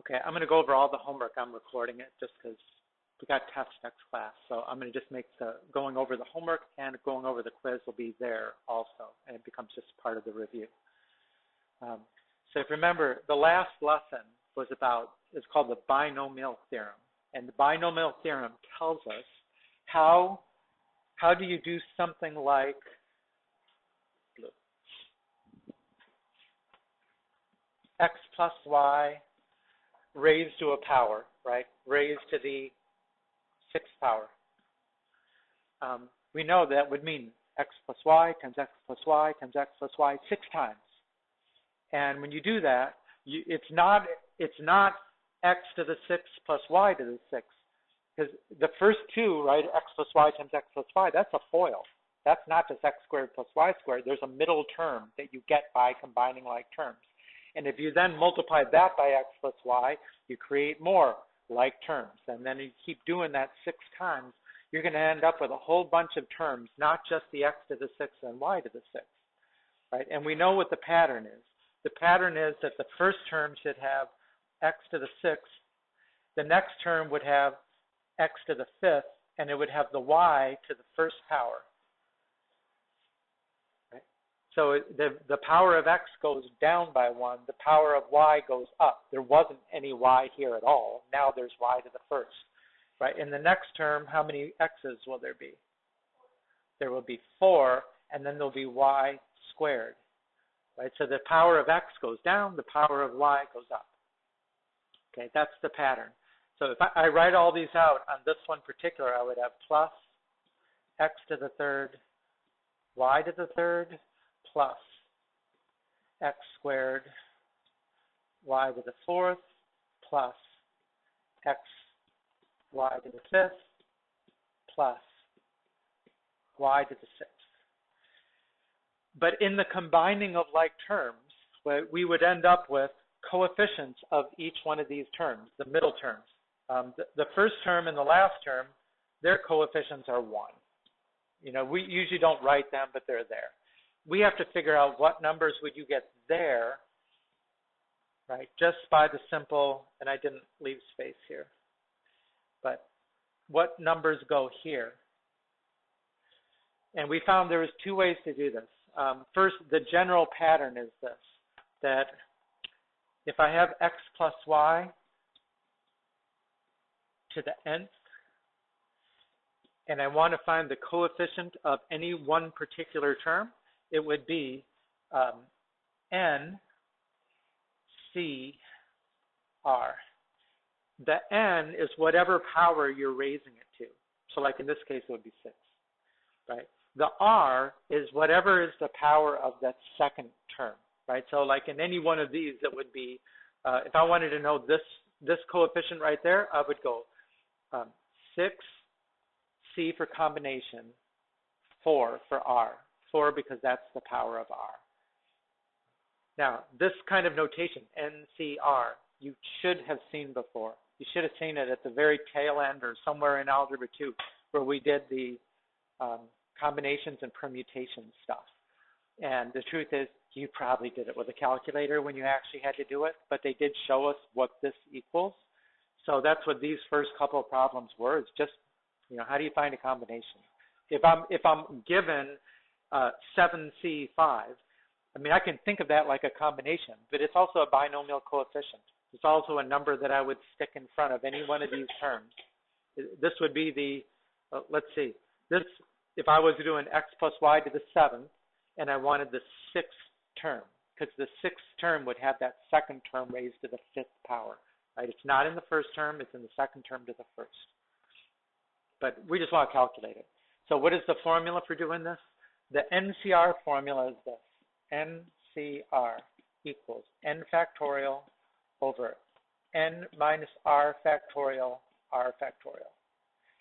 Okay, I'm going to go over all the homework. I'm recording it just because we got tests next class. So I'm going to just make the going over the homework and going over the quiz will be there also, and it becomes just part of the review. So if you remember, the last lesson is called the binomial theorem. And the binomial theorem tells us how do you do something like x plus y raised to a power, right? Raised to the 6th power. We know that would mean x plus y times x plus y times x plus y 6 times. And when you do that, it's not x to the 6th plus y to the 6th. Because the first two, right, x plus y times x plus y, that's a FOIL. That's not just x squared plus y squared. There's a middle term that you get by combining like terms. And if you then multiply that by x plus y, you create more like terms. And then you keep doing that 6 times, you're going to end up with a whole bunch of terms, not just the x to the 6th and y to the 6th. Right? And we know what the pattern is. The pattern is that the first term should have x to the 6th. The next term would have x to the 5th, and it would have the y to the 1st power. Right? So the power of x goes down by 1. The power of y goes up. There wasn't any y here at all. Now there's y to the 1st. Right? In the next term, how many x's will there be? There will be 4, and then there'll be y squared. Right? So the power of x goes down, the power of y goes up. Okay, that's the pattern. So if I write all these out on this one particular, I would have plus x to the 3rd, y to the 3rd, plus x squared, y to the 4th, plus x, y to the 5th, plus y to the 6th. But in the combining of like terms, we would end up with coefficients of each one of these terms, the middle terms. The first term and the last term, their coefficients are 1. You know, we usually don't write them, but they're there. We have to figure out what numbers would you get there, right, just by the simple, and I didn't leave space here, but what numbers go here? And we found there was 2 ways to do this. First, the general pattern is this, that if I have x plus y to the nth, and I want to find the coefficient of any one particular term, it would be n c r. The n is whatever power you're raising it to. So like in this case, it would be 6, right? The r is whatever is the power of that second term, right? So like in any one of these, it would be, if I wanted to know this coefficient right there, I would go 6, C for combination, 4 for R. 4 because that's the power of R. Now, this kind of notation, NCR, you should have seen before. You should have seen it at the very tail end or somewhere in Algebra 2 where we did the combinations and permutations stuff. And the truth is, you probably did it with a calculator when you actually had to do it, but they did show us what this equals. So that's what these first couple of problems were. It's just, you know, how do you find a combination? If I'm given 7C5, I mean, I can think of that like a combination, but it's also a binomial coefficient. It's also a number that I would stick in front of any one of these terms. This would be the, let's see, this, if I was doing x plus y to the 7th, and I wanted the 6th term, because the 6th term would have that second term raised to the 5th power. Right? It's not in the first term, it's in the second term to the 1st. But we just want to calculate it. So what is the formula for doing this? The NCR formula is this. NCR equals n factorial over n minus r factorial, r factorial.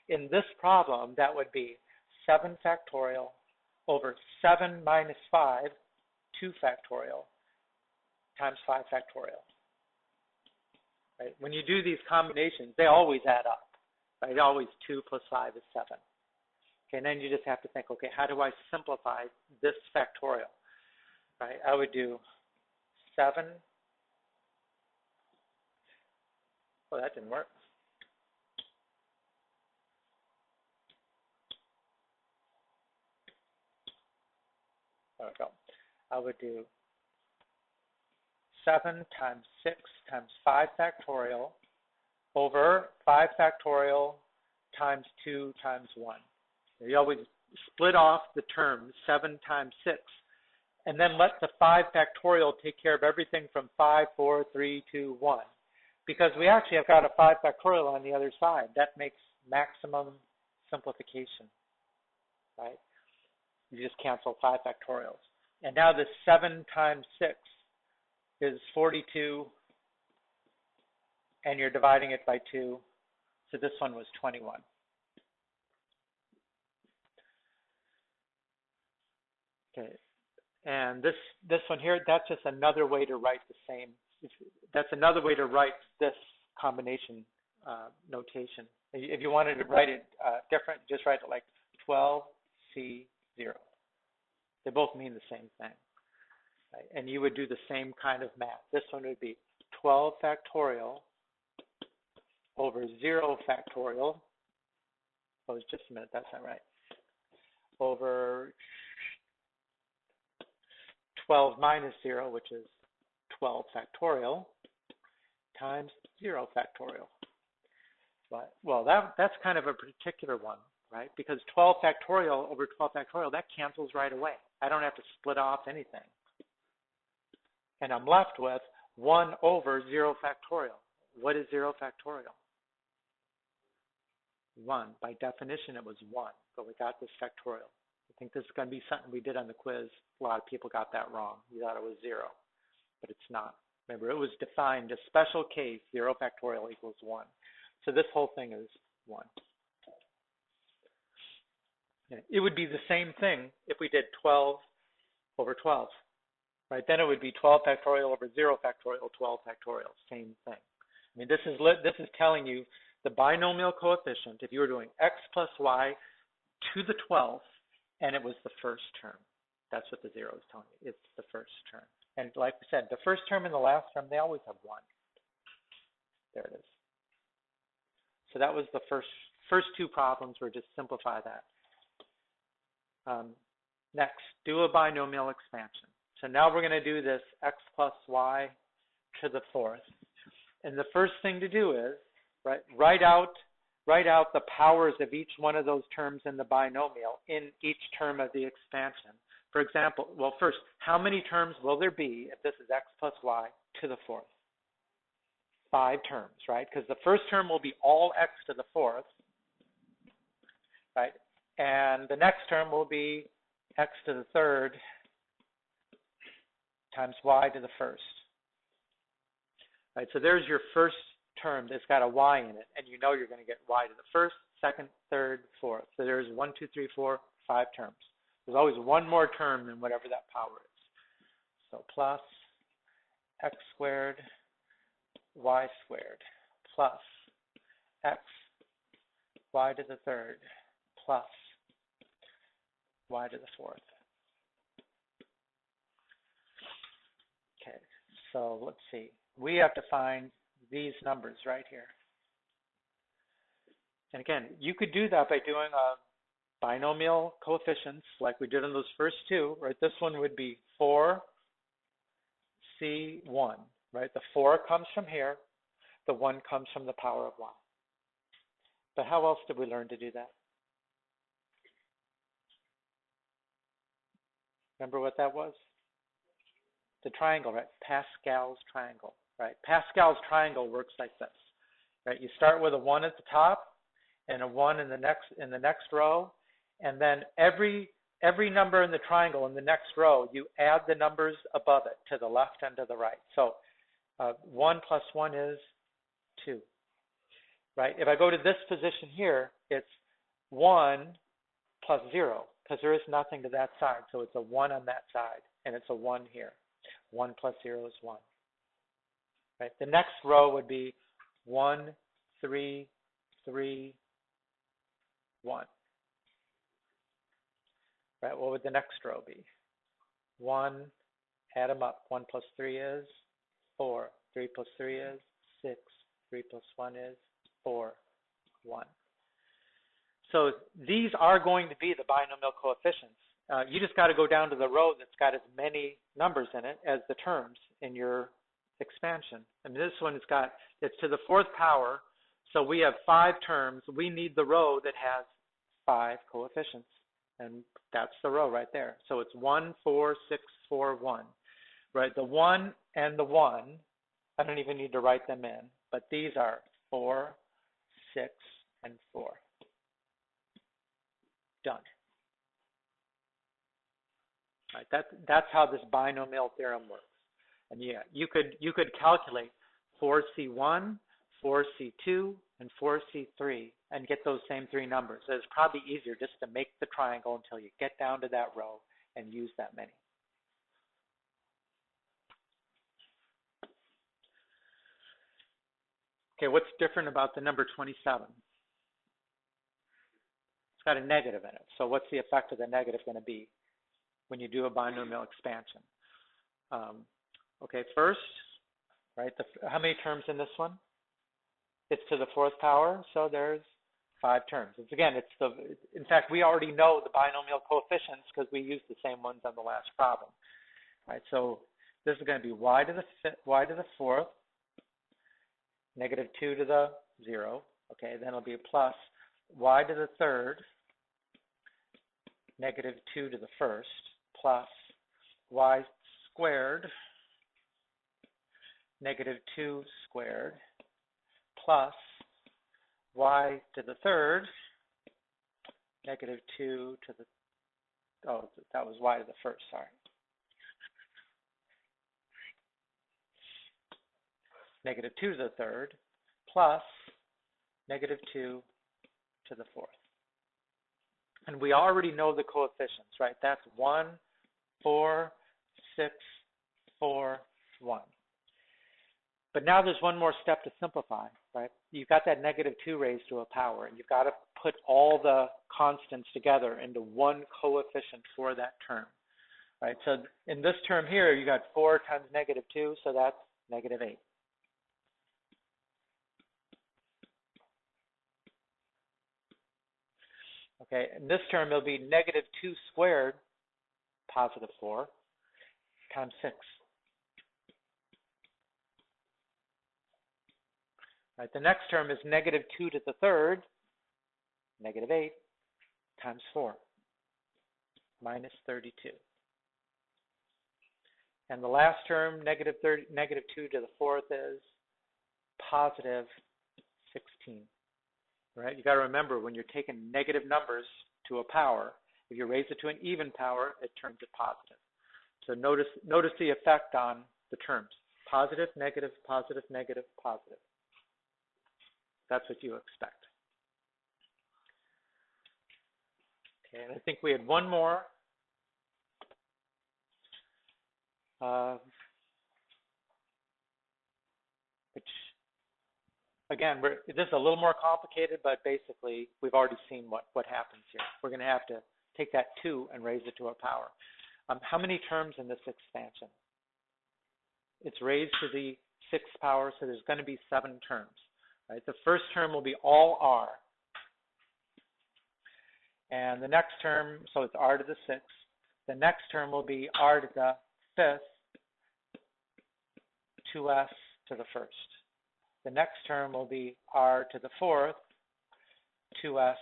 In this problem, that would be 7 factorial over 7 minus 5, 2 factorial, times 5 factorial. Right? When you do these combinations, they always add up. Right? Always 2 plus 5 is 7. Okay, and then you just have to think, okay, how do I simplify this factorial? Right? I would do 7 Oh, that didn't work. There we go. I would do 7 times 6 times 5 factorial over 5 factorial times 2 times 1. You always split off the term 7 times 6, and then let the 5 factorial take care of everything from 5, 4, 3, 2, 1. Because we actually have got a 5 factorial on the other side. That makes maximum simplification, right? You just cancel 5 factorials. And now this 7 times 6 is 42, and you're dividing it by 2. So this one was 21. Okay, and this one here, that's just another way to write the same. That's another way to write this combination notation. If you wanted to write it different, just write it like 12C0. They both mean the same thing. Right? And you would do the same kind of math. This one would be 12 factorial over 0 factorial. Oh, just a minute, that's not right. Over 12 minus 0, which is 12 factorial, times 0 factorial. But, well, that's kind of a particular one, right? Because 12 factorial over 12 factorial, that cancels right away. I don't have to split off anything. And I'm left with 1 over 0 factorial. What is 0 factorial? 1. By definition, it was 1, but we got this factorial. I think this is going to be something we did on the quiz. A lot of people got that wrong. You thought it was 0, but it's not. Remember, it was defined as special case, 0 factorial equals 1. So this whole thing is 1. It would be the same thing if we did 12 over 12, right? Then it would be 12 factorial over 0 factorial, 12 factorial, same thing. I mean, this is telling you the binomial coefficient, if you were doing x plus y to the 12th, and it was the first term. That's what the 0 is telling you. It's the first term. And like we said, the first term and the last term, they always have 1. There it is. So that was the first two problems. We're just simplify that. Next, do a binomial expansion. So now we're going to do this x plus y to the 4th. And the first thing to do is write out the powers of each one of those terms in the binomial in each term of the expansion. For example, well, first, how many terms will there be if this is x plus y to the 4th? 5 terms, right? Because the first term will be all x to the 4th, right? And the next term will be x to the 3rd times y to the 1st. Right, so there's your first term that's got a y in it, and you know you're going to get y to the 1st, 2nd, 3rd, 4th. So there's 1, 2, 3, 4, 5 terms. There's always one more term than whatever that power is. So plus x squared, y squared, plus x, y to the 3rd, plus y to the 4th. Okay, so let's see. We have to find these numbers right here. And again, you could do that by doing a binomial coefficients like we did in those first two, right? This one would be 4C1, right? The 4 comes from here. The 1 comes from the power of 1. But how else did we learn to do that? Remember what that was? The triangle, right? Pascal's triangle, right? Pascal's triangle works like this, right? You start with a 1 at the top and a 1 in the next row, and then every number in the triangle in the next row, you add the numbers above it to the left and to the right. So 1 plus 1 is 2, right? If I go to this position here, it's 1 plus 0, because there is nothing to that side. So it's a 1 on that side, and it's a 1 here. 1 plus 0 is 1. Right? The next row would be 1, 3, 3, 1. Right? What would the next row be? 1, add them up. 1 plus 3 is 4. 3 plus 3 is 6. 3 plus 1 is 4, 1. So these are going to be the binomial coefficients. You just got to go down to the row that's got as many numbers in it as the terms in your expansion. I mean, this one has got, it's to the 4th power, so we have 5 terms. We need the row that has 5 coefficients, and that's the row right there. So it's 1, 4, 6, 4, 1. Right, the 1 and the 1, I don't even need to write them in, but these are 4, 6, and 4. Done. Right, that's how this binomial theorem works. And yeah, you could calculate 4C1, 4C2, and 4C3 and get those same 3 numbers. So it's probably easier just to make the triangle until you get down to that row and use that many. Okay, what's different about the number 27? It's got a negative in it. So what's the effect of the negative going to be when you do a binomial expansion? Okay, first, right, how many terms in this one? It's to the 4th power, so there's 5 terms. In fact, we already know the binomial coefficients because we used the same ones on the last problem. Right, so this is going to be y to the 4th, negative 2 to the 0. Okay, then it'll be plus y to the 3rd, negative 2 to the 1st, plus y squared, negative 2 squared, plus y to the 3rd, negative 2 to the, oh, that was y to the 1st, sorry. Negative 2 to the 3rd, plus negative 2 to the 4th. And we already know the coefficients, right? That's 1, 4, 6, 4, 1. But now there's one more step to simplify, right? You've got that negative 2 raised to a power, and you've got to put all the constants together into one coefficient for that term, right? So in this term here, you got 4 times negative 2, so that's negative 8. Okay, in this term, it'll be negative 2 squared, positive 4, times 6. Right, the next term is negative 2 to the 3rd, negative 8, times 4, minus 32. And the last term, negative 2 to the 4th, is positive 16. Right? You got to remember, when you're taking negative numbers to a power, if you raise it to an even power, it turns it positive. So notice the effect on the terms: positive, negative, positive, negative, positive. That's what you expect. Okay, and I think we had one more. Which, again, this is a little more complicated, but basically we've already seen what happens here. We're going to have to take that 2 and raise it to a power. How many terms in this expansion? It's raised to the 6th power, so there's going to be 7 terms. Right? The first term will be all r. And the next term, so it's r to the 6th. The next term will be r to the 5th, 2s to the 1st. The next term will be r to the 4th, 2s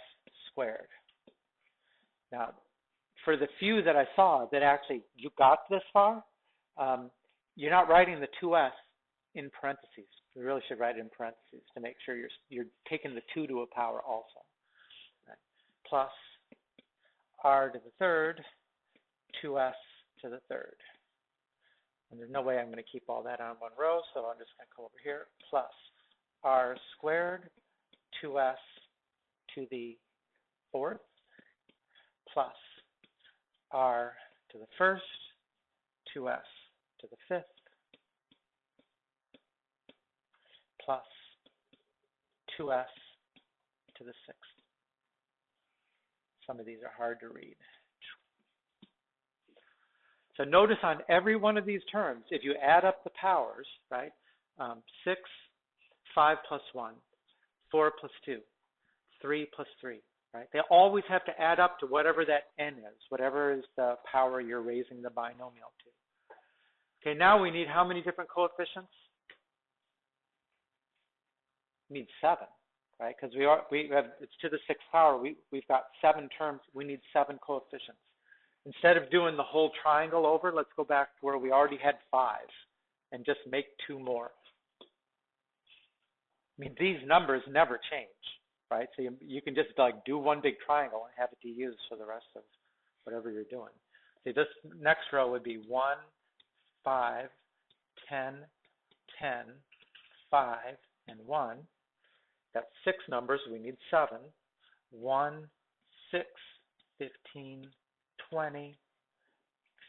squared. Now, for the few that I saw that actually you got this far, you're not writing the 2s in parentheses. You really should write it in parentheses to make sure you're taking the 2 to a power also. Right. Plus r to the 3rd, 2s to the 3rd. And there's no way I'm going to keep all that on one row, so I'm just going to come over here. Plus r squared, 2s to the 4th, plus r to the 1st, 2s to the 5th, plus 2s to the 6th. Some of these are hard to read. So notice on every one of these terms, if you add up the powers, right, 6, 5 plus 1, 4 plus 2, 3 plus 3, right? They always have to add up to whatever that n is, whatever is the power you're raising the binomial to. Okay, now we need how many different coefficients? We need 7, right? Because we have, it's to the 6th power. We've got 7 terms. We need 7 coefficients. Instead of doing the whole triangle over, let's go back to where we already had 5 and just make 2 more. I mean, these numbers never change, right? So you can just like do one big triangle and have it to use for the rest of whatever you're doing. See, this next row would be 1, 5, 10, 10, 5, and 1. That's 6 numbers. We need 7. 1, 6, 15, 20,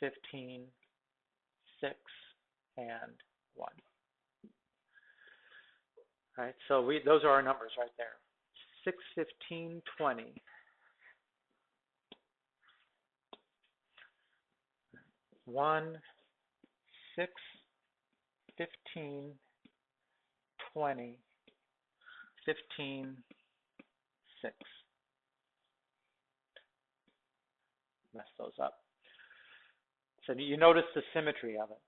15, 6, and 1. All right, so those are our numbers right there. 6, 15, 20. 1, 6, 15, 20, 15, 6. Mess those up. So you notice the symmetry of it,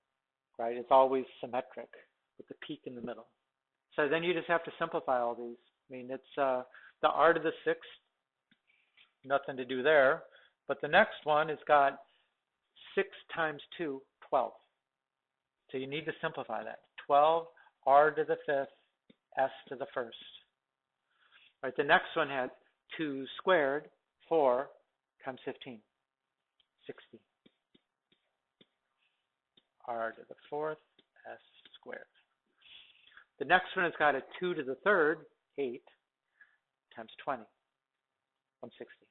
right? It's always symmetric with the peak in the middle. So then you just have to simplify all these. I mean, it's the r to the 6th, nothing to do there. But the next one has got 6 times 2, 12. So you need to simplify that. 12, r to the 5th, s to the 1st. Right, the next one has 2 squared, 4 times 15, 60. R to the 4th, s squared. The next one has got a 2 to the 3rd, 8 times 20, 160.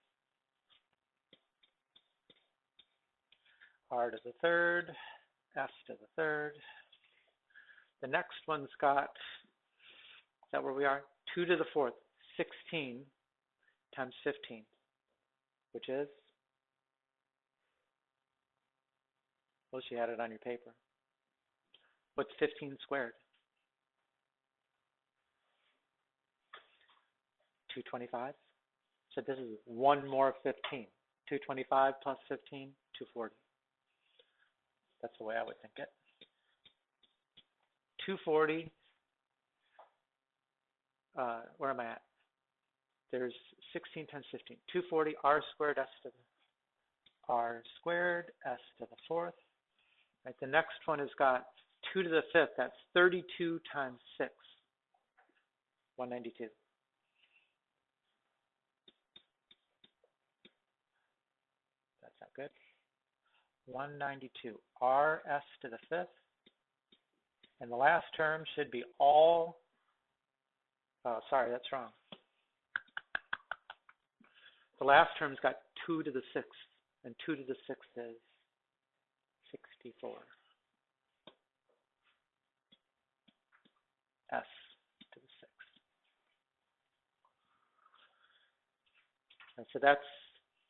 R to the 3rd, s to the 3rd. The next one's got, is that where we are? 2 to the 4th, 16 times 15, which is, well, you had it on your paper. What's 15 squared? 225. So this is one more 15. 225 plus 15, 240. That's the way I would think it. 240, where am I at? There's 16 times 15. 240, r squared, s to the r squared, s to the 4th. Right, the next one has got 2 to the 5th. That's 32 times 6, 192. That's not good. 192, r s to the 5th. And the last term should be all, oh, sorry, that's wrong. The last term's got 2 to the 6th, and 2 to the 6th is 64. S to the 6th. And so that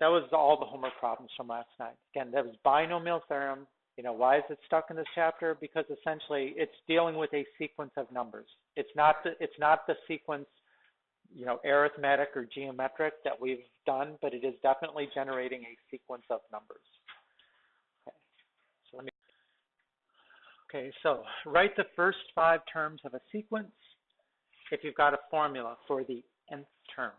was all the homework problems from last night. Again, that was binomial theorem. You know, why is it stuck in this chapter? Because essentially it's dealing with a sequence of numbers. It's not the sequence, you know, arithmetic or geometric that we've done, but it is definitely generating a sequence of numbers. Okay, so write the first 5 terms of a sequence if you've got a formula for the nth term,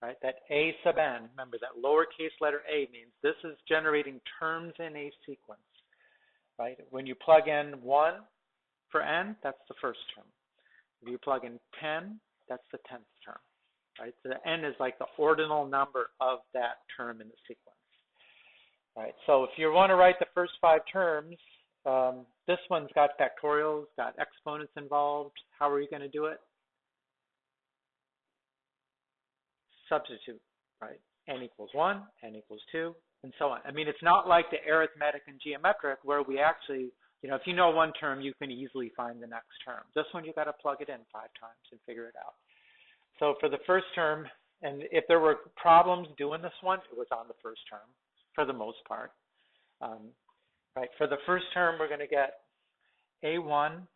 right? That a sub n, remember that lowercase letter a means this is generating terms in a sequence, right? When you plug in 1 for n, that's the first term. If you plug in 10, that's the 10th term, right? So the n is like the ordinal number of that term in the sequence, right? So if you want to write the first 5 terms, this one's got factorials, got exponents involved. How are you going to do it? Substitute, right? N equals 1, n equals 2, and so on. I mean, it's not like the arithmetic and geometric where we actually, you know, if you know one term, you can easily find the next term. This one, you got to plug it in 5 times and figure it out. So for the first term, and if there were problems doing this one, it was on the first term for the most part. Right, for the first term, we're going to get A1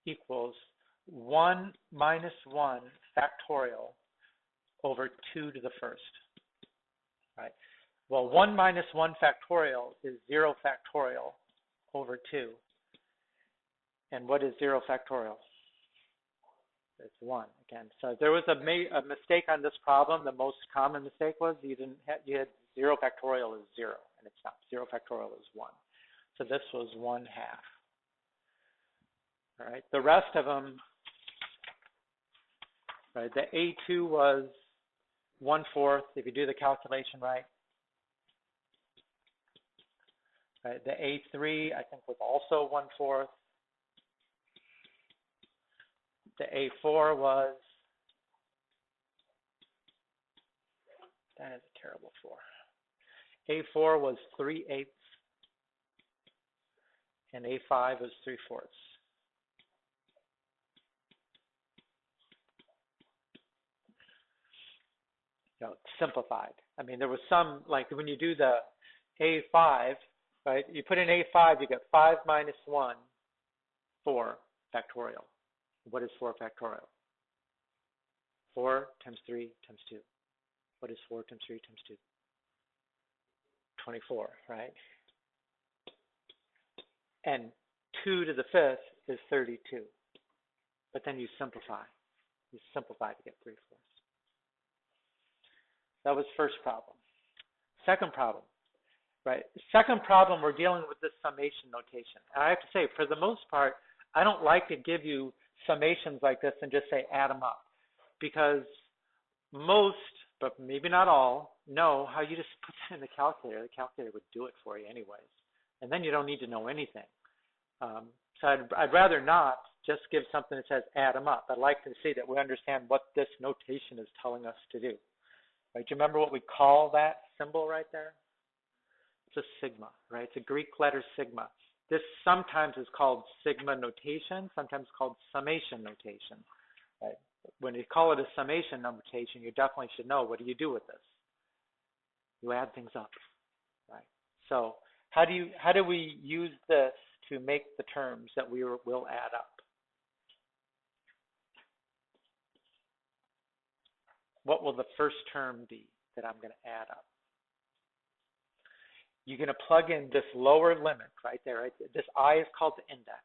equals 1 minus 1 factorial over 2 to the first, right? Well, 1 minus 1 factorial is 0 factorial over 2. And what is 0 factorial? It's 1 again. So there was a mistake on this problem. The most common mistake was you had 0 factorial is 0, and it's not. 0 factorial is 1. So this was 1/2. All right. The rest of them, right? The A2 was 1/4 if you do the calculation right. Right. The A3 I think was also 1/4. The A4 was, that is a terrible 4. A4 was 3/8, and A5 was 3/4. You know, simplified. I mean, there was some, like when you do the A5, right, you put in A5, you get 5 minus 1, 4 factorial. What is 4 factorial? 4 times 3 times 2. What is 4 times 3 times 2? 24, right? And 2 to the 5th is 32. But then you simplify. You simplify to get 3/4. That was first problem. Second problem, right? Second problem, we're dealing with this summation notation. And I have to say, for the most part, I don't like to give you summations like this and just say add them up, because most, but maybe not all, know how you just put that in the calculator. The calculator would do it for you anyways, and then you don't need to know anything. So I'd rather not just give something that says add them up. I'd like to see that we understand what this notation is telling us to do. Right? Do you remember what we call that symbol right there? It's a sigma, right? It's a Greek letter sigma. This sometimes is called sigma notation, sometimes called summation notation. Right? When you call it a summation notation, you definitely should know, what do you do with this? You add things up, right? So how do we use this to make the terms that we will add up? What will the first term be that I'm going to add up? You're going to plug in this lower limit right there. Right? This I is called the index.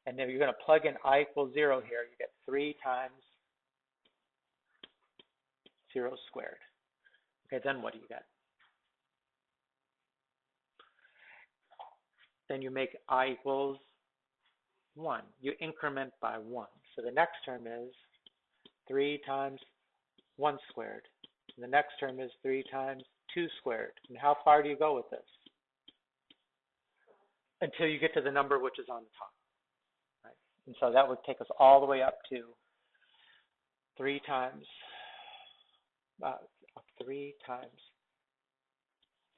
And then you're going to plug in I equals 0 here. You get 3 times 0 squared. Okay, then what do you get? Then you make I equals 1. You increment by 1. So the next term is 3 times 1 squared. And the next term is 3 times 2 squared. And how far do you go with this? Until you get to the number which is on the top. Right? And so that would take us all the way up to 3 times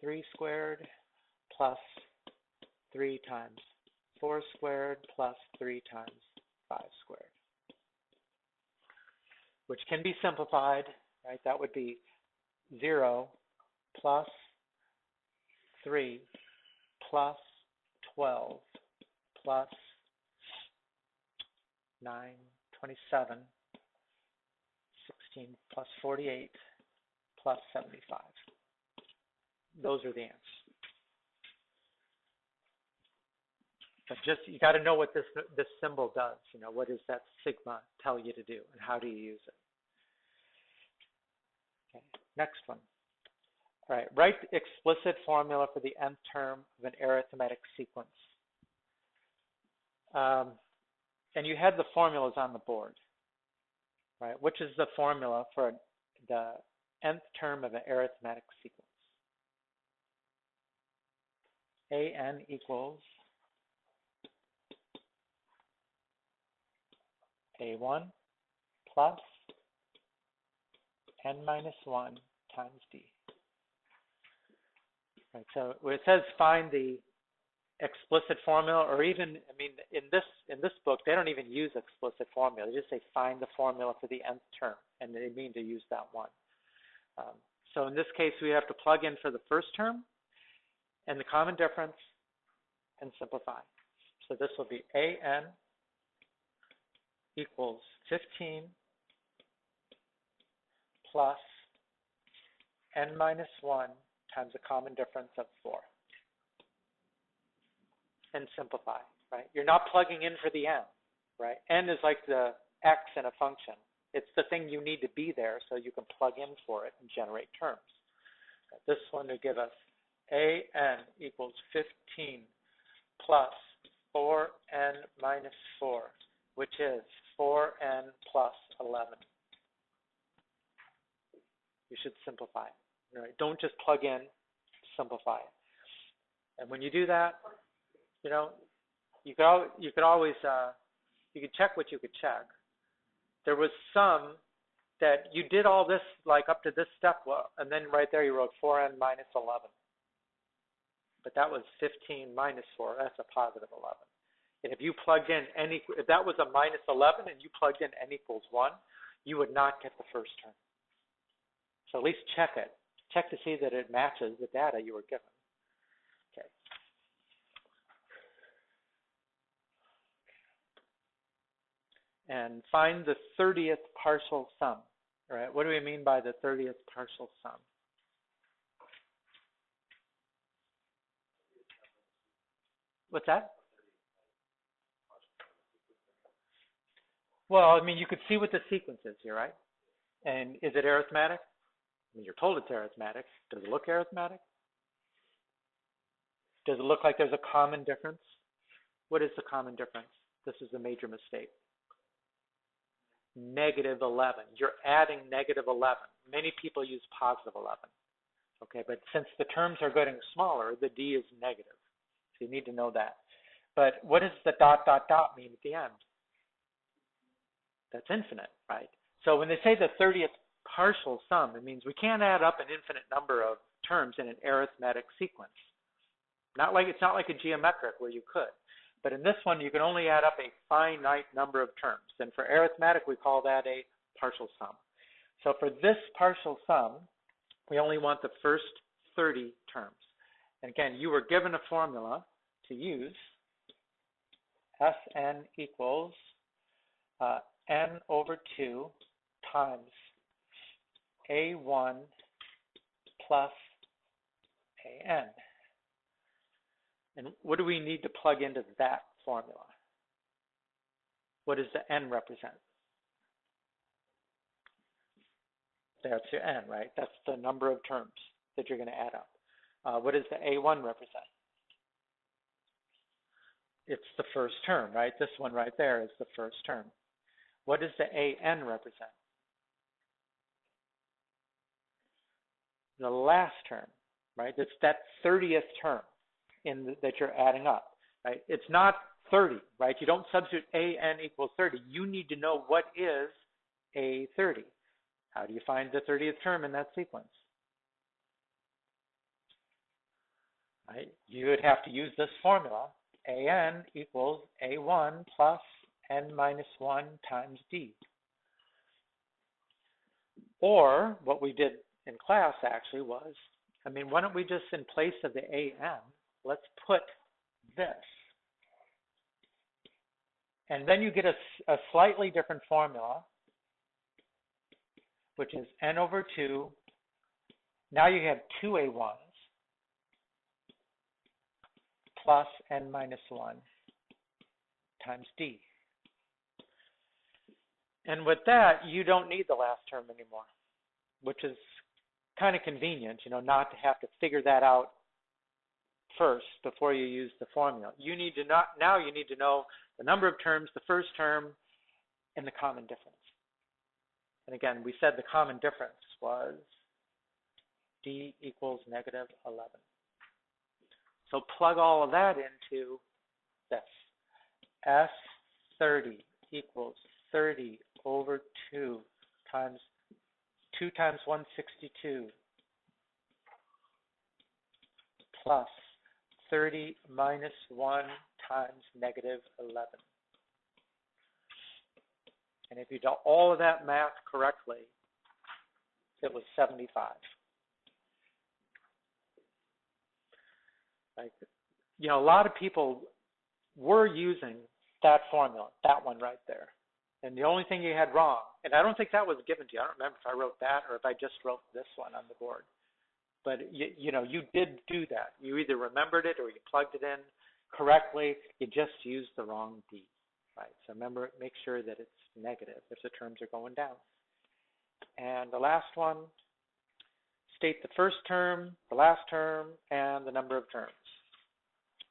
3 squared plus 3 times 4 squared plus 3 times 5 squared, which can be simplified, right? That would be 0 plus 3 plus 12 plus 9, 27, 16 plus 48 plus 75. Those are the answers. But just, you got to know what this symbol does. You know, what does that sigma tell you to do, and how do you use it? Okay, next one. All right, write the explicit formula for the nth term of an arithmetic sequence. And you had the formulas on the board, right? Which is the formula for the nth term of an arithmetic sequence? AN equals A1 plus n minus 1 times D. Right, so when it says find the explicit formula, or even, I mean, in this book, they don't even use explicit formula. They just say find the formula for the nth term, and they mean to use that one. So in this case, we have to plug in for the first term and the common difference and simplify. So this will be AN equals 15 plus n minus 1 times the common difference of 4. And simplify, right? You're not plugging in for the n, right? N is like the x in a function. It's the thing you need to be there so you can plug in for it and generate terms. This one will give us an equals 15 plus 4n minus 4, which is 4n plus 11. You should simplify it, right? Don't just plug in, simplify it. And when you do that, you know, you could always you could check what you could check. There was some that you did all this like up to this step, and then right there you wrote 4n minus 11. But that was 15 minus 4. That's a positive 11. And if you plugged in if that was a minus 11 and you plugged in n equals 1, you would not get the first term. So at least check it. Check to see that it matches the data you were given. Okay. And find the 30th partial sum. All right, what do we mean by the 30th partial sum? What's that? Well, I mean, you could see what the sequence is here, right? And is it arithmetic? I mean, you're told it's arithmetic. Does it look arithmetic? Does it look like there's a common difference? What is the common difference? This is a major mistake. Negative 11. You're adding negative 11. Many people use positive 11. Okay, but since the terms are getting smaller, the d is negative. So you need to know that. But what does the dot, dot, dot mean at the end? That's infinite, right? So when they say the 30th partial sum, it means we can't add up an infinite number of terms in an arithmetic sequence. It's not like a geometric where you could. But in this one, you can only add up a finite number of terms. And for arithmetic, we call that a partial sum. So for this partial sum, we only want the first 30 terms. And again, you were given a formula to use. Sn equals n over 2 times a1 plus an. And what do we need to plug into that formula? What does the n represent? That's your n, right? That's the number of terms that you're going to add up. What does the a1 represent? It's the first term, right? This one right there is the first term. What does the an represent? The last term, right? It's that 30th term that you're adding up, right? It's not 30, right? You don't substitute an equals 30. You need to know what is a 30. How do you find the 30th term in that sequence? Right? You would have to use this formula. An equals a1 plus n minus 1 times d. Or what we did in class actually was, why don't we just, in place of the an, let's put this. And then you get a slightly different formula, which is n over 2. Now you have two a1s plus n minus 1 times d. And with that, you don't need the last term anymore, which is kind of convenient, not to have to figure that out first before you use the formula. Now you need to know the number of terms, the first term, and the common difference. And again, we said the common difference was d equals negative 11. So plug all of that into this. S30 equals 30 over 2 times 2 times 162 plus 30 minus 1 times negative 11. And if you do all of that math correctly, it was 75. A lot of people were using that formula, that one right there. And the only thing you had wrong, and I don't think that was given to you. I don't remember if I wrote that or if I just wrote this one on the board. But you know, you did do that. You either remembered it or you plugged it in correctly. You just used the wrong D, right? So remember, make sure that it's negative if the terms are going down. And the last one, state the first term, the last term, and the number of terms.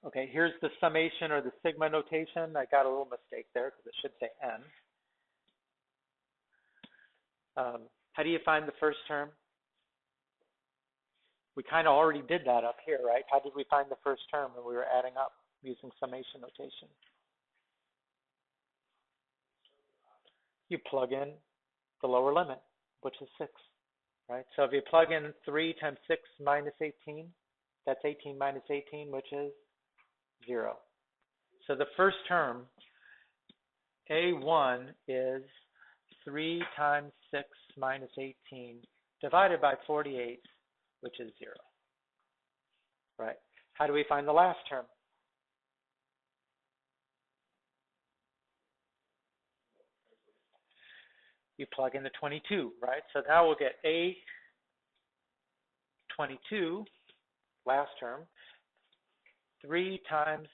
Okay, here's the summation or the sigma notation. I got a little mistake there because it should say n. How do you find the first term? We kind of already did that up here, right? How did we find the first term when we were adding up using summation notation? You plug in the lower limit, which is 6, right? So if you plug in 3 times 6 minus 18, that's 18 minus 18, which is 0. So the first term, A1, is 3 times 6 minus 18 divided by 48, which is 0, right? How do we find the last term? You plug in the 22, right? So now we'll get A22, last term, 3 times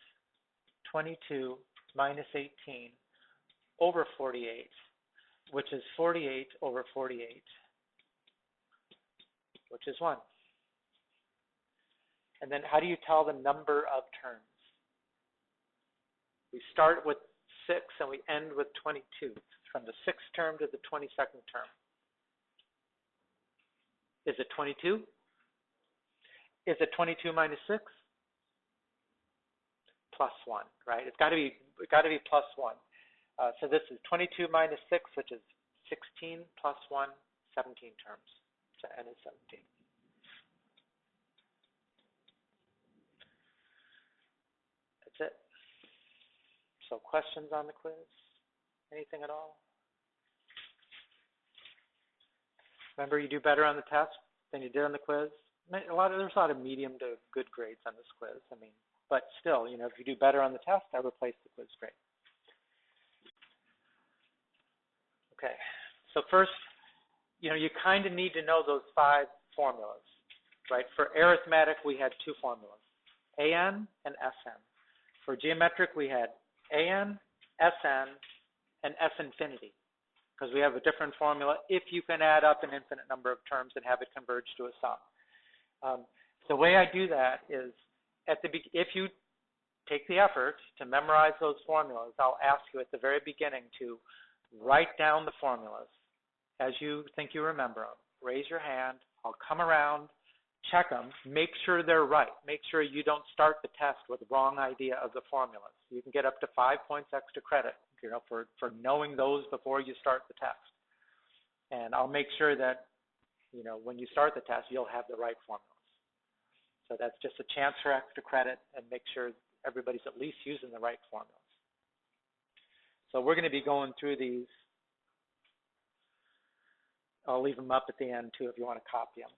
22 minus 18 over 48, which is 48 over 48, which is 1. And then how do you tell the number of terms? We start with 6 and we end with 22, from the 6th term to the 22nd term. Is it 22? Is it 22 minus 6? Plus 1, right? It's got to be plus 1. So this is 22 minus 6, which is 16 plus 1, 17 terms. So n is 17. That's it. So questions on the quiz? Anything at all? Remember, you do better on the test than you did on the quiz. There's a lot of medium to good grades on this quiz. I mean, but still, you know, if you do better on the test, I replace the quiz grade. Okay. So first, you know, you kind of need to know those 5 formulas, right? For arithmetic, we had 2 formulas, AN and SN. For geometric, we had AN, SN, and S infinity, because we have a different formula if you can add up an infinite number of terms and have it converge to a sum. The way I do that is, if you take the effort to memorize those formulas, I'll ask you at the very beginning to write down the formulas as you think you remember them. Raise your hand. I'll come around, check them, make sure they're right. Make sure you don't start the test with the wrong idea of the formulas. You can get up to 5 points extra credit, you know, for knowing those before you start the test. And I'll make sure that, you know, when you start the test, you'll have the right formulas. So that's just a chance for extra credit, and make sure everybody's at least using the right formulas. So we're going to be going through these. I'll leave them up at the end too if you want to copy them.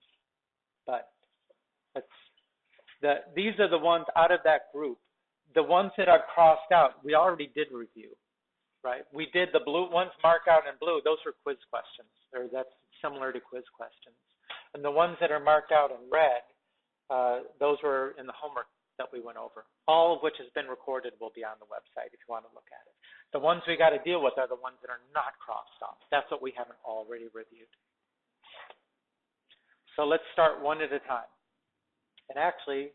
But these are the ones out of that group. The ones that I've crossed out, we already did review, right? We did the blue ones marked out in blue. Those were quiz questions, or that's similar to quiz questions. And the ones that are marked out in red, those were in the homework that we went over. All of which has been recorded will be on the website if you want to look at it. The ones we got to deal with are the ones that are not crossed off. That's what we haven't already reviewed. So let's start one at a time. And actually,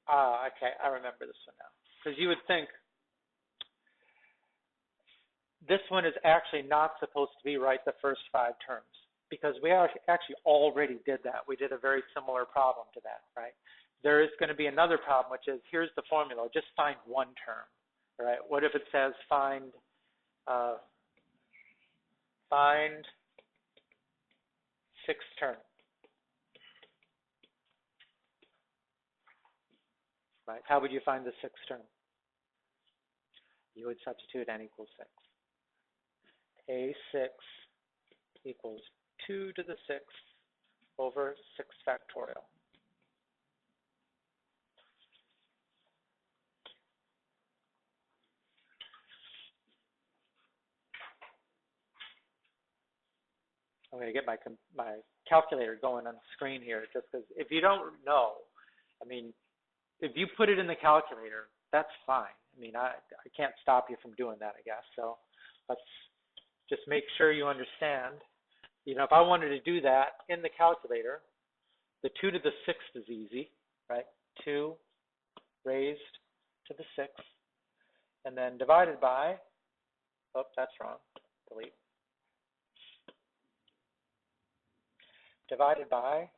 okay, I remember this one now. Because you would think this one is actually not supposed to be right the first 5 terms, because we actually already did that. We did a very similar problem to that, right? There is going to be another problem, which is, here's the formula, just find one term, right? What if it says find 6th term, right? How would you find the 6th term? You would substitute n equals 6. A6 equals 2 to the 6th over 6 factorial. I'm going to get my calculator going on the screen here, just because if you don't know, I mean, if you put it in the calculator, that's fine. I mean, I can't stop you from doing that, I guess. So let's just make sure you understand. You know, if I wanted to do that in the calculator, the 2 to the 6th is easy, right? 2 raised to the 6th, and then divided by, oh, that's wrong, delete. Divided by,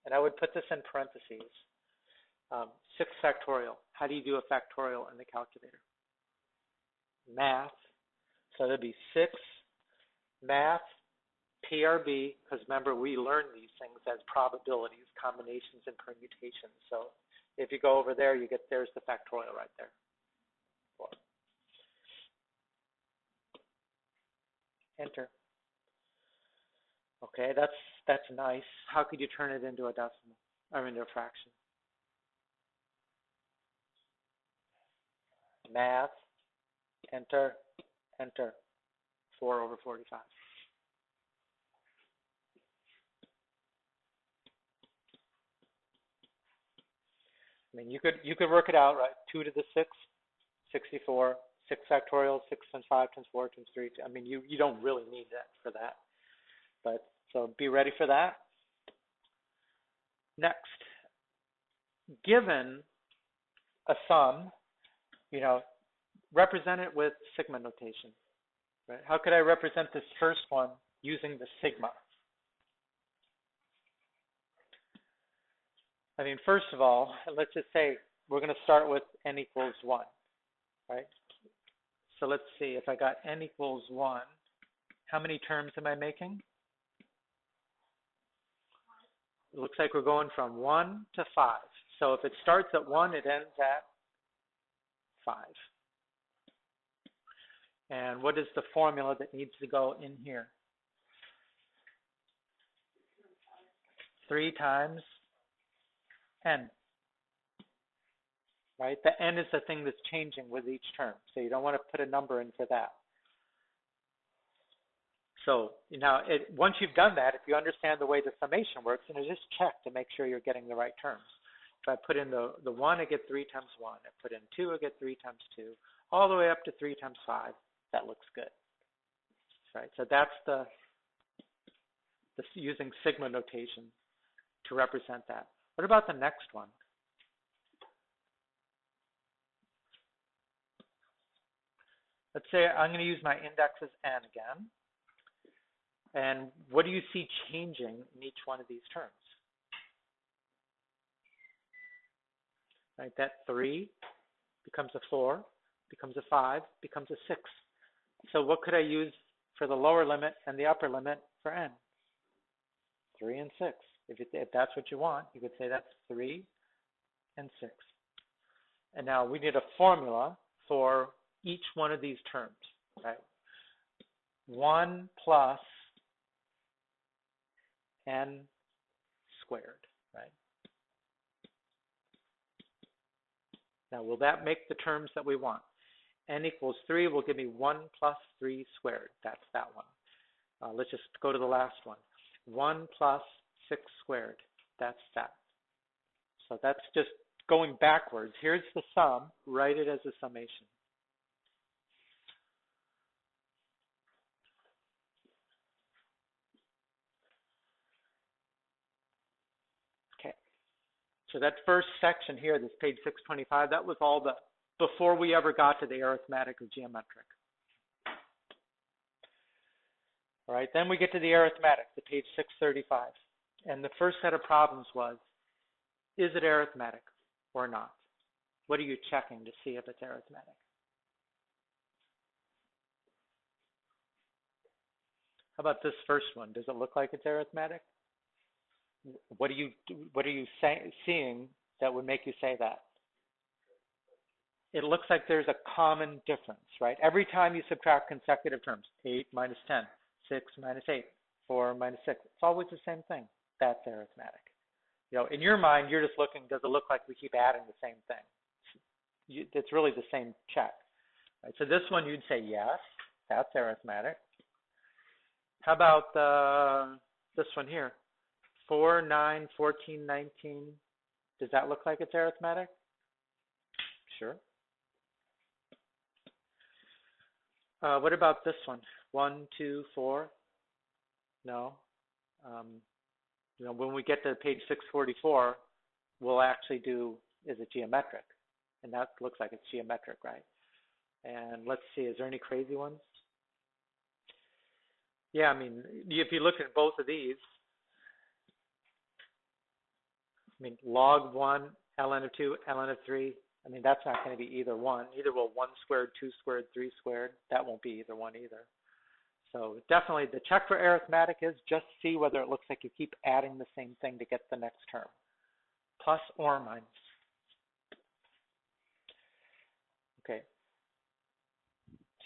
and I would put this in parentheses, 6 factorial. How do you do a factorial in the calculator? Math, so that'd be 6 math PRB, because remember we learned these things as probabilities, combinations, and permutations. So if you go over there, you get, there's the factorial right there. 4. Enter. Okay, that's nice. How could you turn it into a decimal, or into a fraction? Math, enter, enter, 4 over 45. I mean, you could work it out, right? 2 to the 6th, 64, 6 factorial, 6 times 5 times 4 times 3. I mean, you don't really need that for that. But so be ready for that. Next, given a sum, you know, represent it with sigma notation. Right? How could I represent this first one using the sigma? I mean, first of all, let's just say we're going to start with n equals 1, right? So let's see, if I got n equals 1, how many terms am I making? It looks like we're going from 1 to 5. So if it starts at 1, it ends at 5. And what is the formula that needs to go in here? 3 times n, right? The n is the thing that's changing with each term, so you don't want to put a number in for that. So now, once you've done that, if you understand the way the summation works, and just check to make sure you're getting the right terms. If I put in the 1, I get 3 times 1. I put in 2, I get 3 times 2, all the way up to 3 times 5. That looks good, right? So that's the using sigma notation to represent that. What about the next one? Let's say I'm going to use my index as n again. And what do you see changing in each one of these terms? Right, that 3 becomes a 4, becomes a 5, becomes a 6. So what could I use for the lower limit and the upper limit for n? 3 and 6. If that's what you want, you could say that's 3 and 6. And now we need a formula for each one of these terms, right? 1 plus n squared, right? Now, will that make the terms that we want? N equals 3 will give me 1 plus 3 squared. That's that one. Let's just go to the last one. 1 plus 6 squared. That's that. So that's just going backwards. Here's the sum. Write it as a summation. Okay. So that first section here, this page 625, that was all before we ever got to the arithmetic or geometric. All right, then we get to the arithmetic, the page 635. And the first set of problems was, is it arithmetic or not? What are you checking to see if it's arithmetic? How about this first one? Does it look like it's arithmetic? What are you seeing that would make you say that? It looks like there's a common difference, right? Every time you subtract consecutive terms, 8 minus 10, 6 minus 8, 4 minus 6, it's always the same thing. That's arithmetic. You know, in your mind, you're just looking, does it look like we keep adding the same thing? It's really the same check. Right? So this one, you'd say, yes, that's arithmetic. How about this one here? 4, 9, 14, 19. Does that look like it's arithmetic? Sure. What about this one? 1, 2, 4? No. When we get to page 644, we'll actually do, is it geometric? And that looks like it's geometric, right? And let's see, is there any crazy ones? Yeah, I mean, if you look at both of these, I mean, log 1, ln of 2, ln of 3, I mean, that's not going to be either one. Either will 1 squared, 2 squared, 3 squared. That won't be either one either. So definitely the check for arithmetic is just see whether it looks like you keep adding the same thing to get the next term. Plus or minus. Okay.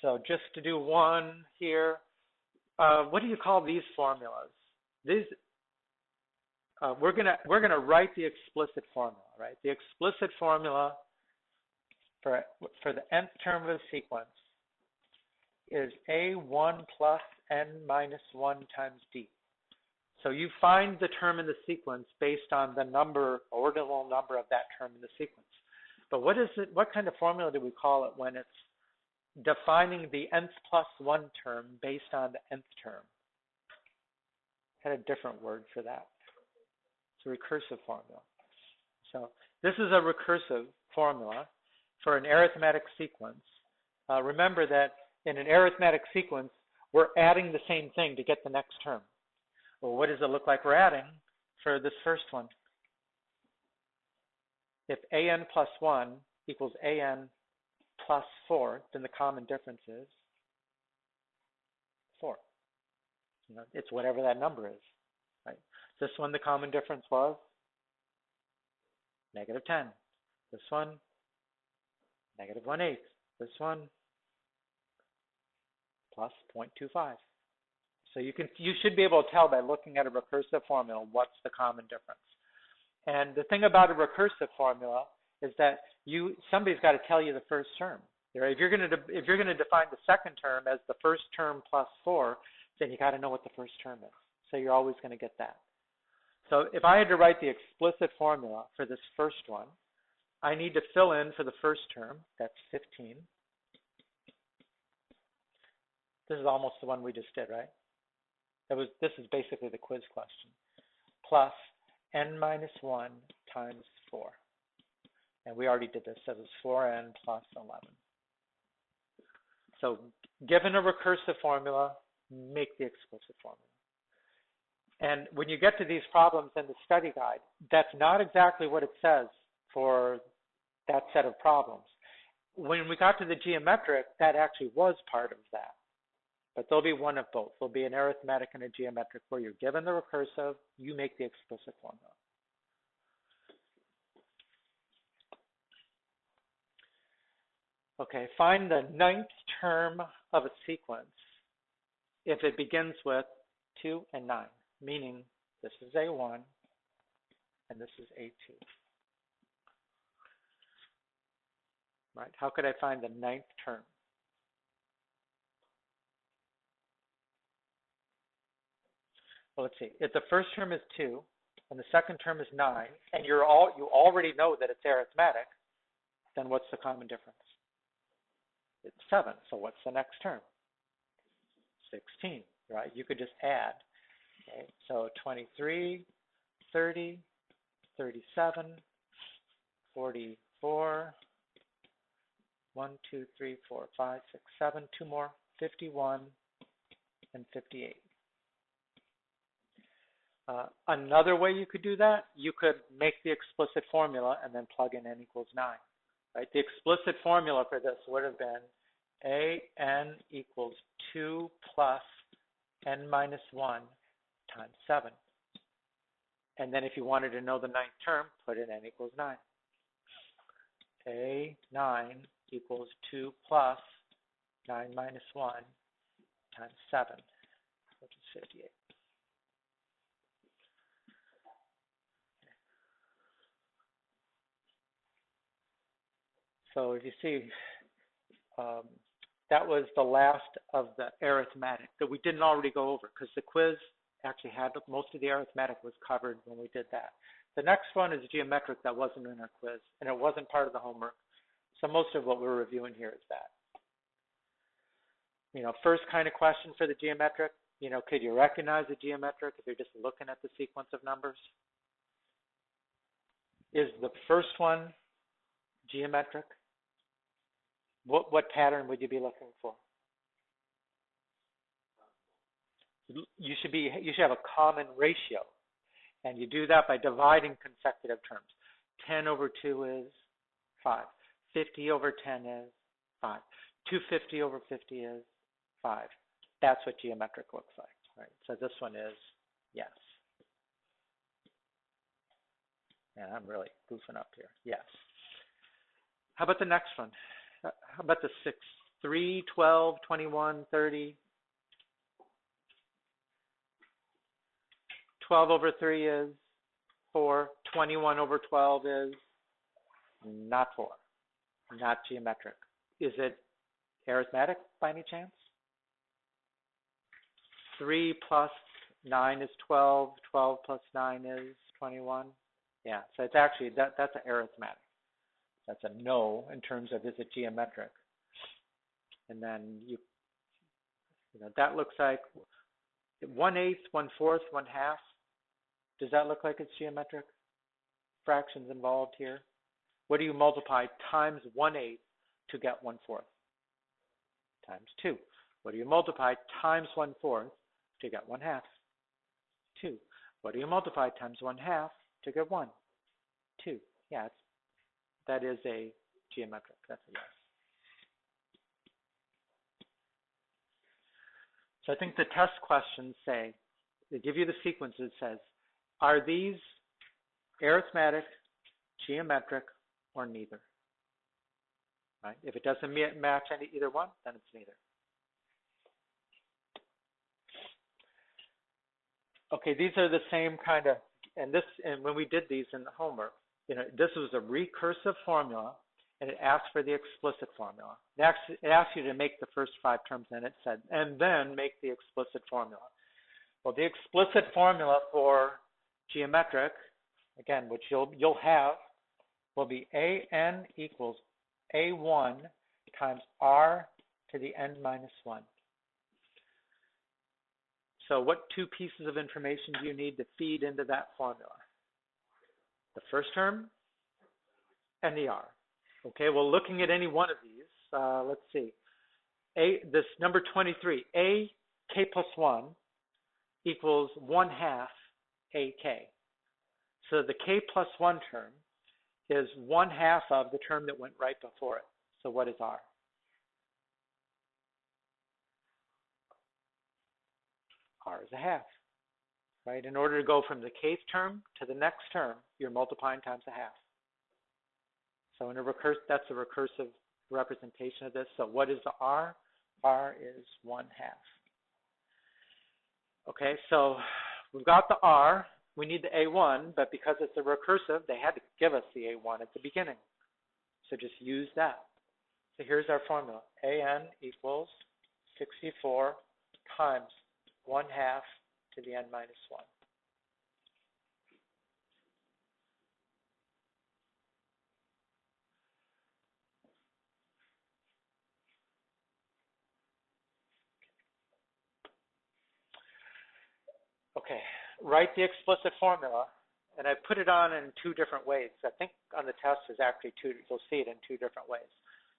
So just to do one here, what do you call these formulas? These we're gonna write the explicit formula, right? The explicit formula for the nth term of the sequence is a1 plus n minus 1 times d. So you find the term in the sequence based on the ordinal number of that term in the sequence. But what kind of formula do we call it when it's defining the nth plus 1 term based on the nth term? I had a different word for that. It's a recursive formula. So this is a recursive formula for an arithmetic sequence. Remember that in an arithmetic sequence, we're adding the same thing to get the next term. Well, what does it look like we're adding for this first one? If an plus 1 equals an plus 4, then the common difference is 4. It's whatever that number is, right? This one, the common difference was negative 10. This one, negative 1/8. This one, plus 0.25. So you should be able to tell by looking at a recursive formula what's the common difference. And the thing about a recursive formula is that somebody's got to tell you the first term. If you're going to define the second term as the first term plus 4, then you got to know what the first term is. So you're always going to get that. So if I had to write the explicit formula for this first one, I need to fill in for the first term, that's 15. This is almost the one we just did, right? This is basically the quiz question. Plus n minus 1 times 4. And we already did this, so it's 4n plus 11. So given a recursive formula, make the explicit formula. And when you get to these problems in the study guide, that's not exactly what it says for that set of problems. When we got to the geometric, that actually was part of that. But there'll be one of both. There'll be an arithmetic and a geometric where you're given the recursive, you make the explicit formula. Okay, find the 9th term of a sequence if it begins with 2 and 9, meaning this is A1 and this is A2. Right? How could I find the 9th term? Well, let's see. If the first term is 2 and the second term is 9, and you already know that it's arithmetic, then what's the common difference? It's 7. So what's the next term? 16, right? You could just add. Okay? So 23, 30, 37, 44, 1, 2, 3, 4, 5, 6, 7, 2 more, 51, and 58. Another way you could do that, you could make the explicit formula and then plug in n equals 9. Right? The explicit formula for this would have been an equals 2 plus n minus 1 times 7. And then if you wanted to know the 9th term, put in n equals 9. A9 equals 2 plus 9 minus 1 times 7, which is 58. So if you see, that was the last of the arithmetic that we didn't already go over because the quiz actually had most of the arithmetic was covered when we did that. The next one is geometric that wasn't in our quiz, and it wasn't part of the homework. So most of what we're reviewing here is that. First kind of question for the geometric, could you recognize a geometric if you're just looking at the sequence of numbers? Is the first one geometric? What pattern would you be looking for? You should have a common ratio, and you do that by dividing consecutive terms. 10 over 2 is 5. 50 over 10 is 5. 250 over 50 is 5. That's what geometric looks like, right? So this one is yes. And I'm really goofing up here. Yes. How about the next one? How about the 6? 3, 12, 21, 30. 12 over 3 is 4. 21 over 12 is not 4. Not geometric. Is it arithmetic by any chance? 3 plus 9 is 12. 12 plus 9 is 21. Yeah, so it's actually, that's an arithmetic. That's a no in terms of is it geometric. And then that looks like 1/8, 1/4, 1/2. Does that look like it's geometric? Fractions involved here. What do you multiply times 1/8 to get 1/4? Times 2. What do you multiply times 1/4 to get 1/2? 2. What do you multiply times 1/2 to get 1? 2. Yeah, that is a geometric. That's a yes. So I think the test questions say, they give you the sequence that says, are these arithmetic, geometric, or neither? Right? If it doesn't match either one, then it's neither. Okay, these are the same kind of, and when we did these in the homework, this was a recursive formula, and it asked for the explicit formula. It asked you to make the first 5 terms, and it said, and then make the explicit formula. Well, the explicit formula for geometric, again, which you'll have, will be AN equals A1 times R to the n minus 1. So what 2 pieces of information do you need to feed into that formula? The first term and the R. Okay, well, looking at any one of these, let's see. This number 23, A k plus 1 equals 1/2 AK. So the k plus 1 term is 1/2 of the term that went right before it. So what is R? R is 1/2, right? In order to go from the kth term to the next term, you're multiplying times 1/2. So that's a recursive representation of this. So what is the R? R is 1/2. Okay, so we've got the R. We need the A1, but because it's a recursive, they had to give us the A1 at the beginning. So just use that. So here's our formula. AN equals 64 times 1/2 to the n minus 1. Okay, write the explicit formula, and I put it on in 2 different ways. I think on the test is actually 2, you'll see it in 2 different ways.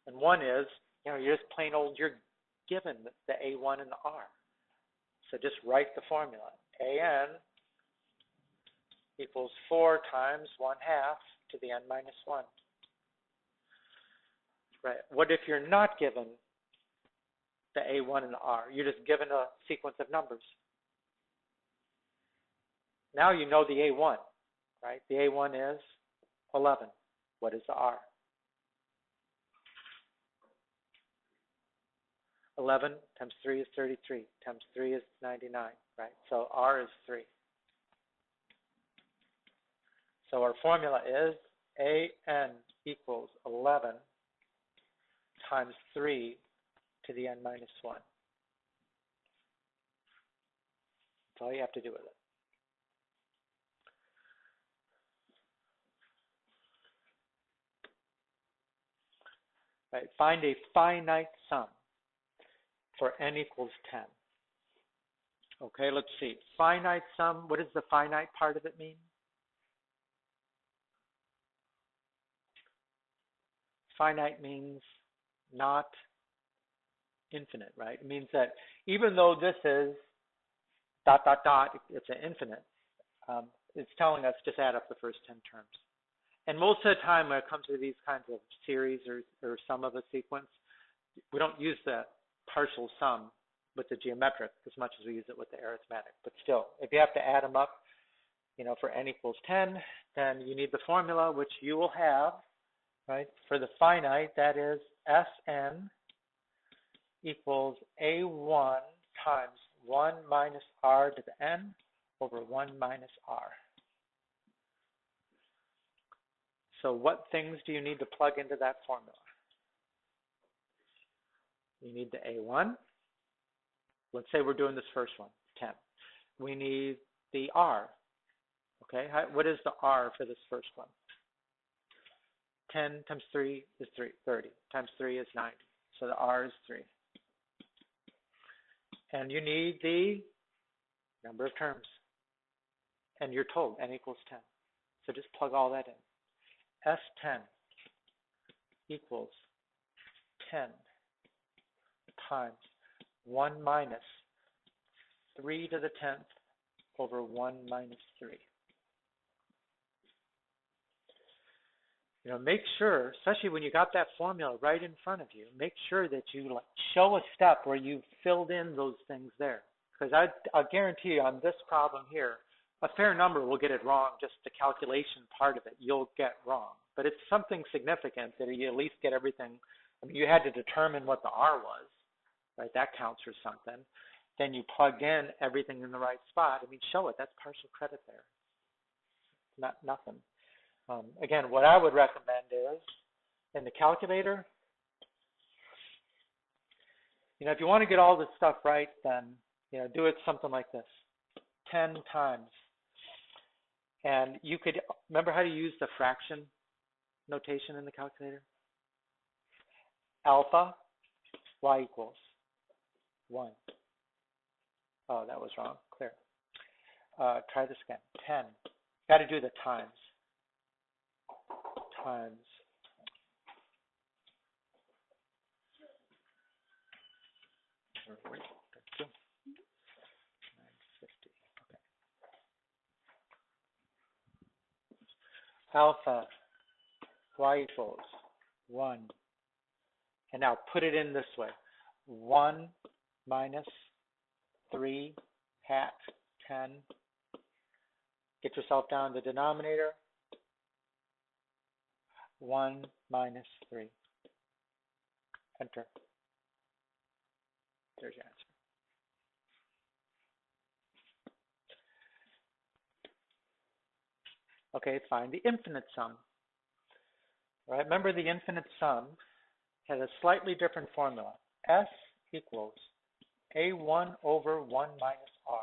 And one is, you're just plain old, you're given the A1 and the R. So just write the formula. AN equals 4 times 1/2 to the n minus 1. Right. What if you're not given the A1 and the R? You're just given a sequence of numbers. Now you know the A1, right? The A1 is 11. What is the R? 11 times 3 is 33. Times 3 is 99, right? So R is 3. So our formula is AN equals 11 times 3 to the n minus 1. That's all you have to do with it. Right, find a finite sum for n equals 10. Okay, let's see. Finite sum, what does the finite part of it mean? Finite means not infinite, right? It means that even though this is ... it's an infinite, it's telling us just add up the first 10 terms. And most of the time when it comes to these kinds of series or sum of a sequence, we don't use the partial sum with the geometric as much as we use it with the arithmetic. But still, if you have to add them up, for n equals 10, then you need the formula, which you will have, right? For the finite, that is Sn equals A1 times 1 minus r to the n over 1 minus r. So what things do you need to plug into that formula? You need the A1. Let's say we're doing this first one, 10. We need the r. Okay, what is the r for this first one? 10 times 3 is 30. Times 3 is 90. So the r is 3. And you need the number of terms. And you're told n equals 10. So just plug all that in. S10 equals 10 times 1 minus 3 to the 10th over 1 minus 3. Make sure, especially when you got that formula right in front of you, make sure that you show a step where you filled in those things there. Because I'll guarantee you on this problem here, a fair number will get it wrong, just the calculation part of it you'll get wrong. But it's something significant that you at least get everything. I mean, you had to determine what the r was, right? That counts for something. Then you plug in everything in the right spot. I mean, show it. That's partial credit there. Not nothing. Again, what I would recommend is, in the calculator, if you want to get all this stuff right, then, do it something like this. 10 times. And you could, remember how to use the fraction notation in the calculator? Alpha, y equals 1. Oh, that was wrong. Clear. Try this again. 10. Got to do the times. Times. Wait, 950. Okay. Alpha, y equals 1. And now put it in this way. 1 minus 3 hat 10. Get yourself down to the denominator. 1 minus 3. Enter. There's your answer. Okay, find the infinite sum. All right, remember the infinite sum has a slightly different formula. S equals A1 over 1 minus R.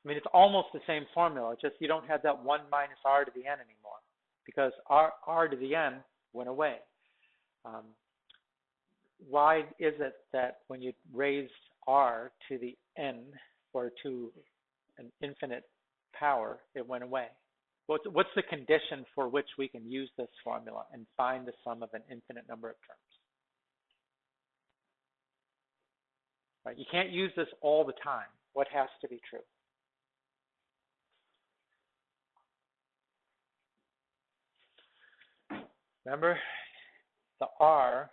I mean, it's almost the same formula, it's just you don't have that 1 minus R to the n anymore because R to the n went away. Why is it that when you raise R to the n or to an infinite power, it went away? What's the condition for which we can use this formula and find the sum of an infinite number of terms? Right? You can't use this all the time. What has to be true? Remember, the R,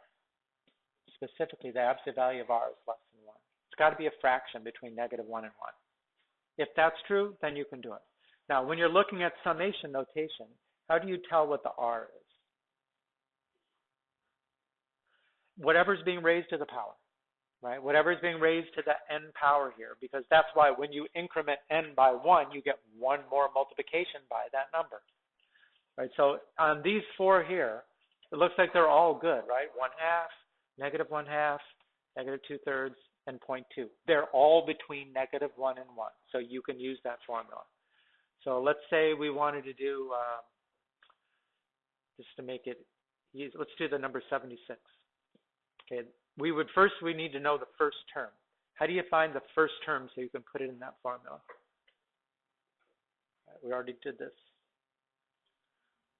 specifically the absolute value of R is less than 1. It's got to be a fraction between -1 and 1. If that's true, then you can do it. Now, when you're looking at summation notation, how do you tell what the R is? Whatever's being raised to the power, right? Whatever's being raised to the n power here, because that's why when you increment n by 1, you get one more multiplication by that number, right? So on these 4 here, it looks like they're all good, right? 1/2, -1/2, -2/3, and 0.2. They're all between -1 and 1, so you can use that formula. So let's say we wanted to do, just to make it easy, let's do the number 76. Okay, we need to know the first term. How do you find the first term so you can put it in that formula? Right, we already did this.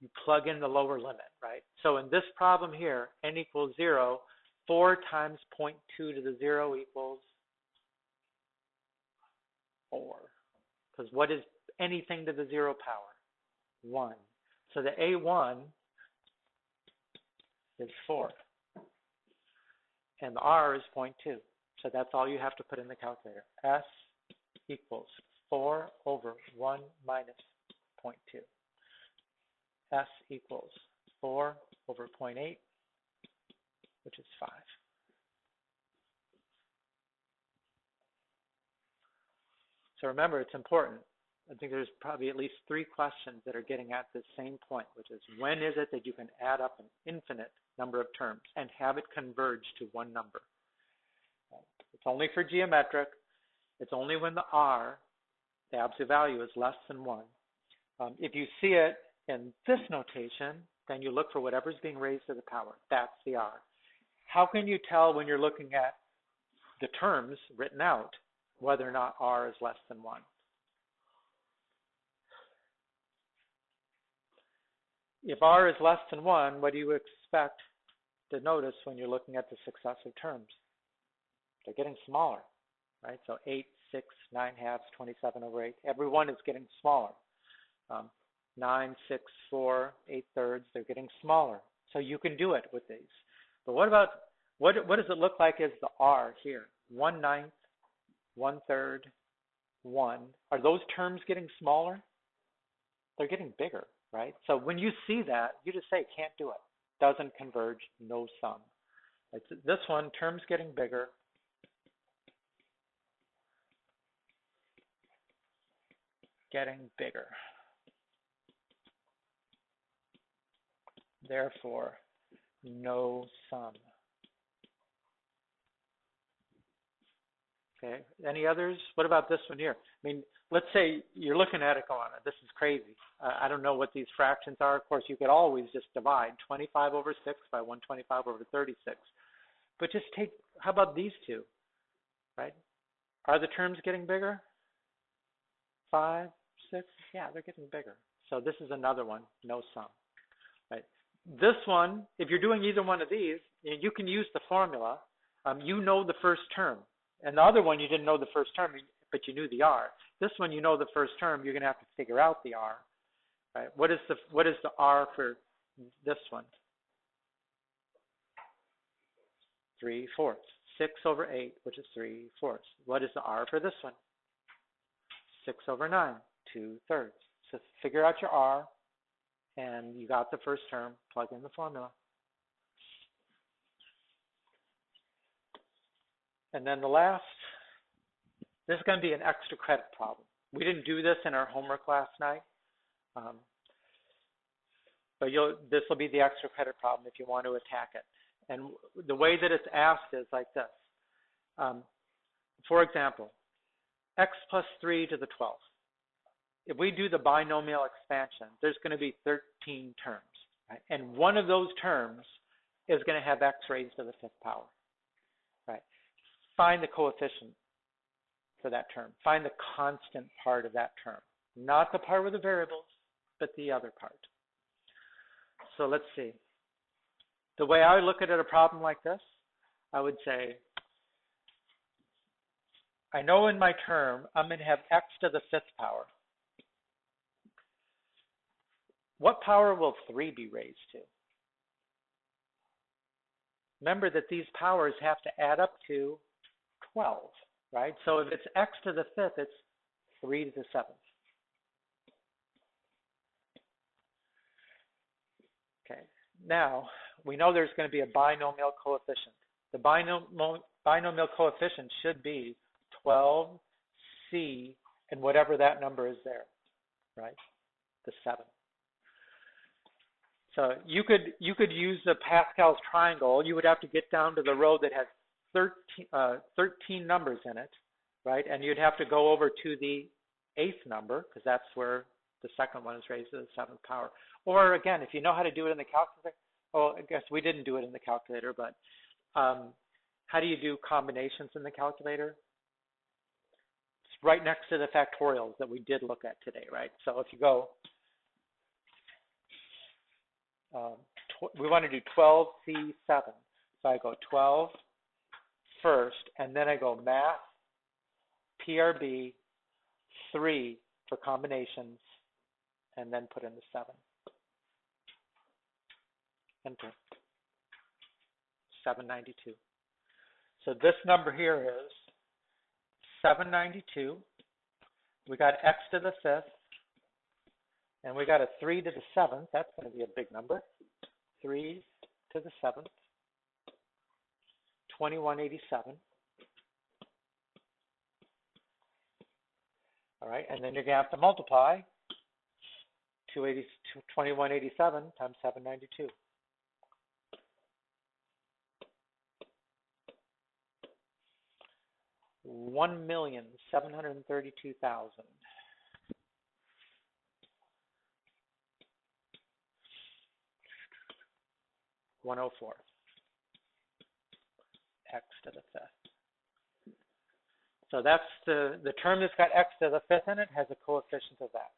You plug in the lower limit, right? So in this problem here, n equals 0, 4 times 0.2 to the 0 equals 4. Because what is anything to the 0 power? 1. So the A1 is 4. And the R is 0.2. So that's all you have to put in the calculator. S equals 4 over 1 minus 0.2. S equals 4 over 0.8, which is 5. So remember, it's important. I think there's probably at least 3 questions that are getting at the same point, which is when is it that you can add up an infinite number of terms and have it converge to one number? It's only for geometric. It's only when the R, the absolute value, is less than 1. If you see it in this notation, then you look for whatever's being raised to the power. That's the R. How can you tell when you're looking at the terms written out whether or not R is less than 1? If R is less than 1, what do you expect to notice when you're looking at the successive terms? They're getting smaller, right? So 8, 6, 9/2, 27 over 8. Every one is getting smaller. 9, 6, 4, 8/3, they're getting smaller. So you can do it with these. But what about, what does it look like as the R here? 1/9, 1/3, 1. Are those terms getting smaller? They're getting bigger, right? So when you see that, you just say, can't do it. Doesn't converge, no sum. It's this one, terms getting bigger. Getting bigger. Therefore, no sum. Okay, any others? What about this one here? I mean, let's say you're looking at it going, this is crazy. I don't know what these fractions are. Of course, you could always just divide 25 over 6 by 125 over 36. But just take, how about these two, right? Are the terms getting bigger? 5, 6, yeah, they're getting bigger. So this is another one, no sum, right? This one, if you're doing either one of these, you can use the formula. You know the first term. And the other one, you didn't know the first term, but you knew the R. This one, you know the first term. You're going to have to figure out the R, right? What is the R for this one? 3/4. 6 over 8, which is 3/4. What is the R for this one? 6 over 9, 2/3. So figure out your R, and you got the first term. Plug in the formula. And then the last, this is going to be an extra credit problem. We didn't do this in our homework last night, but this will be the extra credit problem if you want to attack it. And the way that it's asked is like this. For example, x plus 3 to the 12th. If we do the binomial expansion, there's going to be 13 terms, right? And one of those terms is going to have x raised to the 5th power, right? Find the coefficient for that term. Find the constant part of that term. Not the part with the variables, but the other part. So let's see. The way I would look at a problem like this, I would say, I know in my term, I'm going to have x to the 5th power. What power will 3 be raised to? Remember that these powers have to add up to 12, right? So if it's x to the 5th, it's 3 to the 7th. Okay, now we know there's going to be a binomial coefficient. The binomial coefficient should be 12c and whatever that number is there, right? The 7. So you could use the Pascal's triangle. You would have to get down to the row that has 13 numbers in it, right? And you'd have to go over to the 8th number, because that's where the second one is raised to the 7th power. Or again, if you know how to do it in the calculator, well, I guess we didn't do it in the calculator, but how do you do combinations in the calculator? It's right next to the factorials that we did look at today, right? So if you go, we want to do 12C7. So I go 12 first, and then I go math, PRB, 3 for combinations, and then put in the 7. Enter. 792. So this number here is 792. We got x to the 5th, and we got a 3 to the 7th. That's going to be a big number. 3 to the 7th. 2187. All right, and then you're going to have to multiply 2187 times 792. 1,732,000. 104. X to the 5th. So that's the term that's got x to the 5th in it has a coefficient of that.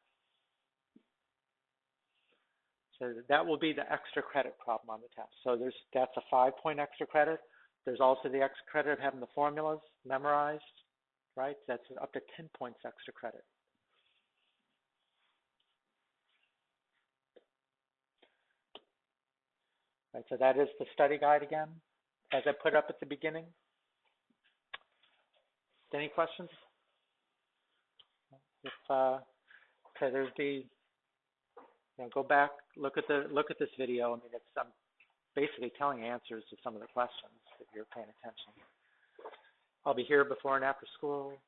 So that will be the extra credit problem on the test. So that's a 5-point extra credit. There's also the extra credit of having the formulas memorized, right? That's up to 10 points extra credit. Right, so that is the study guide again, as I put up at the beginning. Any questions? If okay, there's the. Go back, look at this video. I mean, I'm basically telling answers to some of the questions if you're paying attention. I'll be here before and after school.